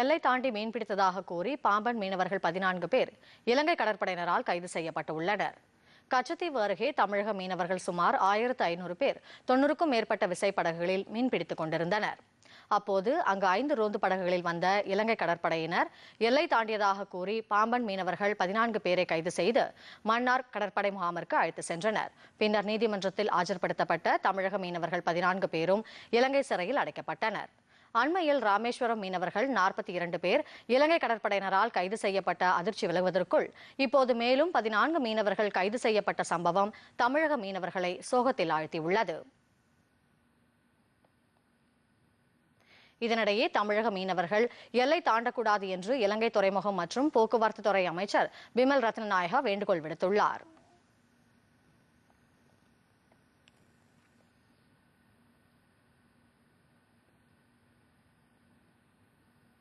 எல்லை தாண்டி மீன்பிடித்ததாக கூறி பாம்பன் மீனவர்கள் 14 பேர் இலங்கை கடற்படையினரால் கைது செய்யப்பட்டுள்ளனர். கச்சத்தீவு அருகே தமிழக மீனவர்கள் சுமார் 1500 பேர் 90க்கும் மேற்பட்ட விசைப்படகுகளில் மீன்பிடித்துக் கொண்டிருந்தனர். அப்போது அங்கு 5 ரோந்து படகுகளில் வந்த இலங்கை கடற்படையினர் எல்லை தாண்டியதாக கூறி பாம்பன் மீனவர்கள் 14 பேரை கைது செய்து மன்னார் கடற்படை முகாமிற்கு அழைத்து சென்றனர். பின்னர் நீதிமன்றத்தில் ஆஜர்படுத்தப்பட்ட தமிழக மீனவர்கள் 14 பேரும் இலங்கை சிறையில் அடைக்கப்பட்டனர். அண்மையில் ராமேஸ்வரம் மீனவர்கள் 42 பேர் இலங்கை கடற்படையினரால் கைது செய்யப்பட்ட அதிர்ச்சி விலகுவதற்குள் இப்போது மேலும் 14 மீனவர்கள் கைது செய்யப்பட்ட சம்பவம் தமிழக மீனவர்களை சோகத்தில் ஆழ்த்தியுள்ளது. இதனிடையே தமிழக மீனவர்கள் எல்லை தாண்டக்கூடாது என்று இலங்கை துறைமுகம் மற்றும் போக்குவரத்து துறை அமைச்சர் பிமல் ரத்னநாயகா வேண்டுகோள் விடுத்துள்ளார்.